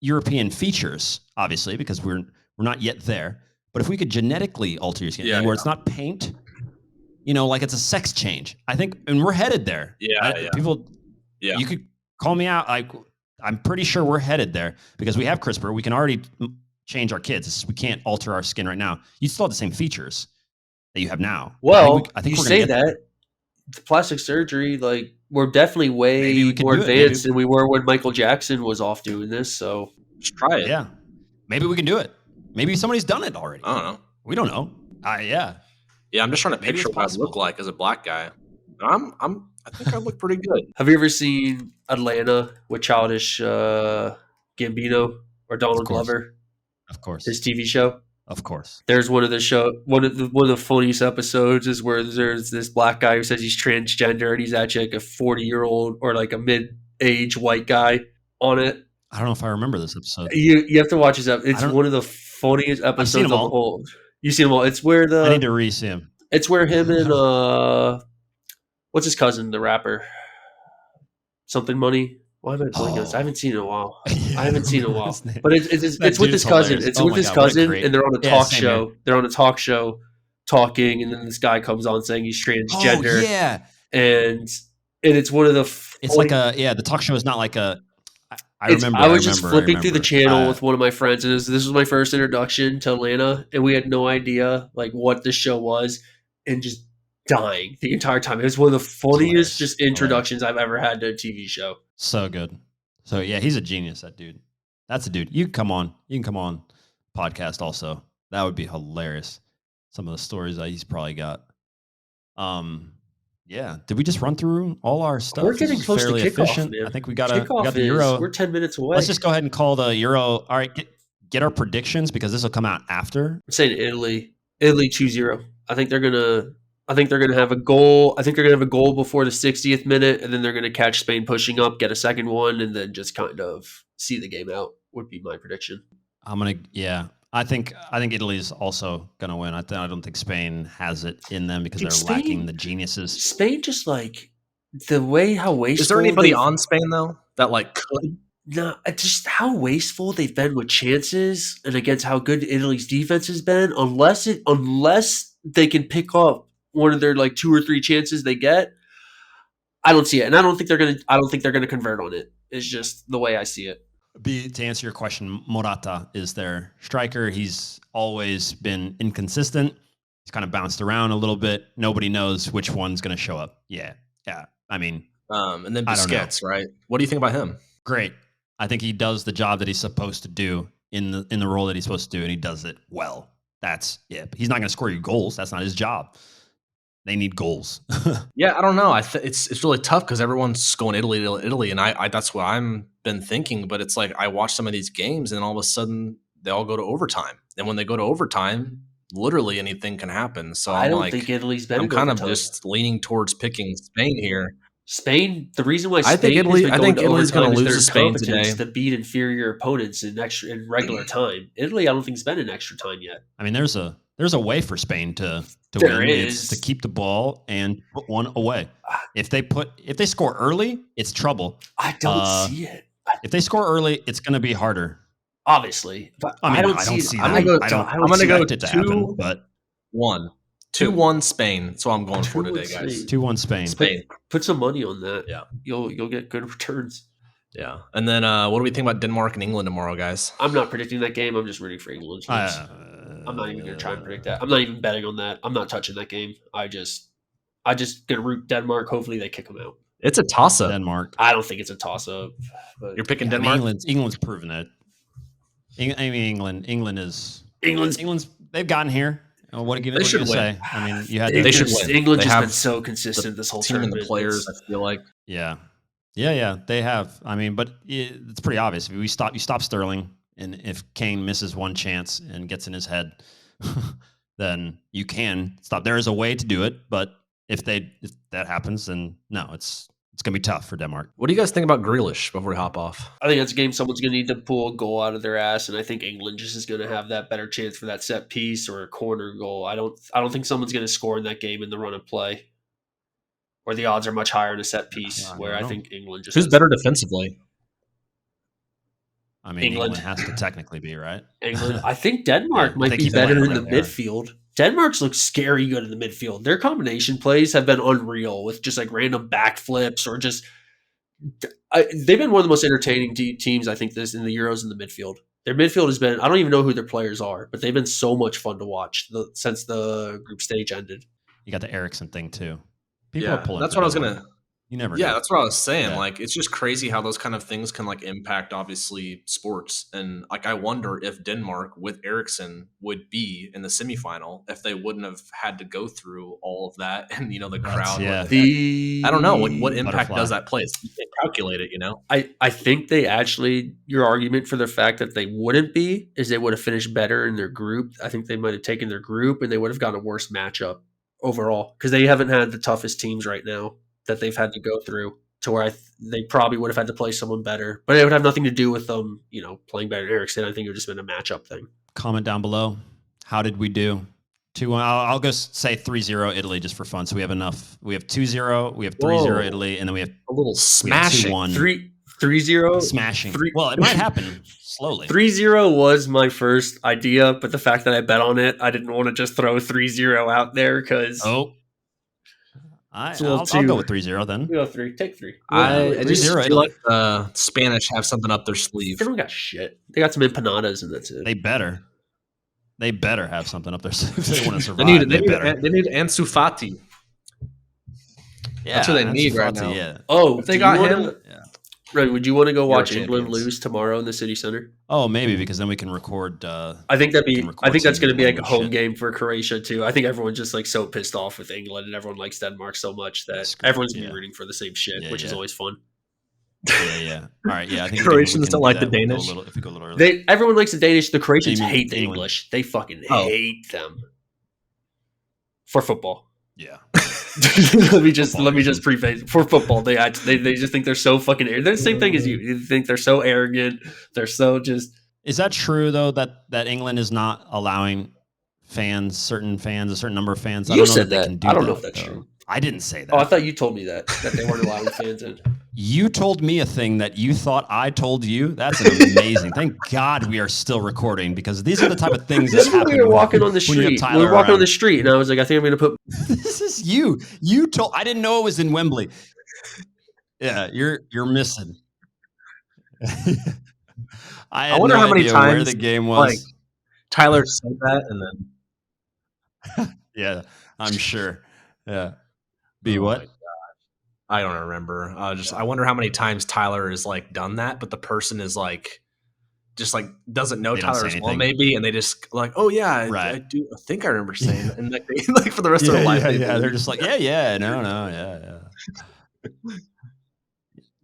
European features, obviously, because we're not yet there. But if we could genetically alter your skin, where it's not paint, it's a sex change. I think, and we're headed there. People, you could call me out. I'm pretty sure we're headed there because we have CRISPR. We can already change our kids. We can't alter our skin right now. You still have the same features that you have now. Well, I think you say that. The plastic surgery, we're definitely way more advanced than we were when Michael Jackson was off doing this. So just try it. Yeah, maybe we can do it. Maybe somebody's done it already. I don't know. We don't know. Yeah, I'm just trying to picture what I look like as a black guy. I think I look pretty good. Have you ever seen Atlanta with Childish Gambino or Donald Glover? Of course, his TV show. Of course. There's one of the funniest episodes is where there's this black guy who says he's transgender and he's actually a 40-year-old or a mid-age white guy on it. I don't know if I remember this episode. You have to watch this episode. It's one of the funniest episodes of the whole. You've seen them all. It's where I need to re-see him. It's where him and what's his cousin, the rapper? Something Money. Why am I blanking on this? I haven't seen it in a while. But it's with his cousin. It's with his cousin, and they're on a talk show. They're on a talk show talking, and then this guy comes on saying he's transgender. Oh, yeah. And it's one of the. It's the talk show is not like a. I remember. I was just flipping through the channel with one of my friends, and this was my first introduction to Atlanta, and we had no idea what this show was, and just dying the entire time. It was one of the funniest hilarious. just introductions I've ever had to a TV show. So good. So yeah, he's a genius, that dude. That's a dude. You can come on podcast also. That would be hilarious. Some of the stories that he's probably got. Yeah. Did we just run through all our stuff? We're getting This is close to fairly kickoff, efficient. man. I think we got Kickoff the Euro. we're 10 minutes away. Let's just go ahead and call the Euro. All right, get our predictions because this will come out after. I'm saying Italy 2-0. I think they're gonna have a goal. I think they're gonna have a goal before the 60th minute, and then they're gonna catch Spain pushing up, get a second one, and then just kind of see the game out. Would be my prediction. I think Italy's also gonna win. I don't think Spain has it in them because Dude, they're lacking the geniuses. Spain just like the way how wasteful. Is there anybody on Spain though that like could? No, just how wasteful they've been with chances, and against how good Italy's defense has been. Unless they can pick up one of their like 2 or 3 chances they get, I don't see it, and I don't think they're gonna convert on it. It's just the way I see it. To answer your question, Morata is their striker. He's always been inconsistent. He's kind of bounced around a little bit. Nobody knows which one's going to show up. Yeah. I mean, and then Busquets, right? What do you think about him? Great. I think he does the job that he's supposed to do in the role that he's supposed to do, and he does it well. But he's not going to score you goals. That's not his job. They need goals. Yeah, I don't know. It's really tough because everyone's going Italy, and I that's what I'm been thinking. But it's like I watch some of these games, and all of a sudden they all go to overtime. And when they go to overtime, literally anything can happen. So I don't think Italy's better. I'm kind of just leaning towards picking Spain here. Spain. The reason why I think Italy's going to lose to Spain today to beat inferior opponents in regular time. Italy, I don't think, has been in extra time yet. I mean, there's a way for Spain to There win. is. It's to keep the ball and put one away. If they score early, it's trouble. I don't see it. If they score early, it's going to be harder. Obviously, but I don't see that. I'm going to go to 2-1 Spain. That's what I'm going for today, guys. 2-1 Spain. Put some money on that. Yeah, you'll get good returns. Yeah, and then what do we think about Denmark and England tomorrow, guys? I'm not predicting that game. I'm just rooting for England. I'm not even going to try and predict that. I'm not even betting on that. I'm not touching that game. I just going to root Denmark. Hopefully they kick them out. It's a toss-up. Denmark. I don't think it's a toss-up. You're picking Denmark? England's proven it. England's they've gotten here. What do you say? I mean, they should win. England just been so consistent this whole team tournament. And the players, I feel like. Yeah, they have. I mean, but it's pretty obvious. If you stop Sterling, and if Kane misses one chance and gets in his head, then you can stop. There is a way to do it, but if that happens, then no, it's going to be tough for Denmark. What do you guys think about Grealish before we hop off? I think that's a game someone's going to need to pull a goal out of their ass, and I think England just is going to have that better chance for that set piece or a corner goal. I don't think someone's going to score in that game in the run of play, or the odds are much higher in a set piece. I think England just who's better defensively. I mean, England has to technically be, right? England. I think Denmark might be better in the midfield. Denmark's look scary good in the midfield. Their combination plays have been unreal with just like random backflips or just. They've been one of the most entertaining teams, I think, this in the Euros in the midfield. Their midfield has been. I don't even know who their players are, but they've been so much fun to watch since the group stage ended. You got the Eriksen thing too. People are pulling. That's what I was gonna. You never. Yeah, that's what I was saying. Yeah. Like, it's just crazy how those kind of things can like impact obviously sports. And like, I wonder if Denmark with Eriksen would be in the semifinal if they wouldn't have had to go through all of that and the crowd. I don't know what impact does that play. You can't calculate it. I think they actually your argument for the fact that they wouldn't be is they would have finished better in their group. I think they might have taken their group and they would have gotten a worse matchup overall because they haven't had the toughest teams right now that they've had to go through to where they probably would have had to play someone better, but it would have nothing to do with them, playing better than Eriksen. I think it would just been a matchup thing. Comment down below. How did we do? 2-1. I'll go say 3-0 Italy just for fun. So we have enough. We have 2-0. We have 3-0 Italy, and then we have a little smashing. 3-0 smashing. Well, it might happen slowly. 3-0 was my first idea, but the fact that I bet on it, I didn't want to just throw 3-0 out there because. I'll go with 3-0 then. We go 3. Take 3. I just feel like the Spanish have something up their sleeve. They don't got shit. They got some empanadas and that's it. They better have something up their sleeve if they want to survive. They need Ansu Fati. That's what they that's need right Fuzzy, now. Yeah. Oh, If they do got you him, wanna, Yeah. Right, would you want to go watch England champions. lose tomorrow in the City Center? Oh, maybe because then we can record. I think that'd can be. record I think that's some going to be like a England home shit. game for Croatia too. I think everyone's just like so pissed off with England, and everyone likes Denmark so much that Screw it, everyone's gonna yeah. be rooting for the same shit, Yeah, which is yeah. always fun. Yeah. All right. Yeah, I think Croatians we can don't do like the that. We'll go a Danish? little, if we go a little early. Everyone likes the Danish. The Croatians You mean hate the England? English. They fucking Oh. hate them for football. Yeah. let me just Football. preface for football. They just think they're so fucking. They're the same thing as you. You think they're so arrogant. They're so just. Is that true though? That England is not allowing certain fans, a certain number of fans. I You don't know said they that. can do I don't that, know if that's though. true. I didn't say that. Oh, I thought you told me that they weren't allowing fans in. You told me a thing that you thought I told you. That's amazing. Thank God we are still recording because these are the type of things that happen. We were walking on the when you have street. We Tyler were walking on around. the street, and I was like, I think I'm going to put. This is you. You told. I didn't know it was in Wembley. Yeah, you're missing. I had wonder no how many idea where times, the game was. like, Tyler said that, and then Yeah, I'm sure. Yeah. Be Oh what? my gosh. I don't remember. I wonder how many times Tyler has like done that, but the person is like, just like doesn't know They don't Tyler say as well, anything. maybe, and they just like, oh yeah, I Right. do. I think I remember saying, that. And like, they, like for the rest of their life, they They're believe just like, yeah, no,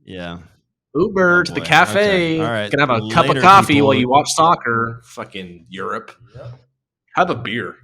yeah. Uber Oh, to the boy. cafe. Okay. All right. Can have a cup of Later, coffee people. while you watch soccer. Fucking Europe. Have a beer.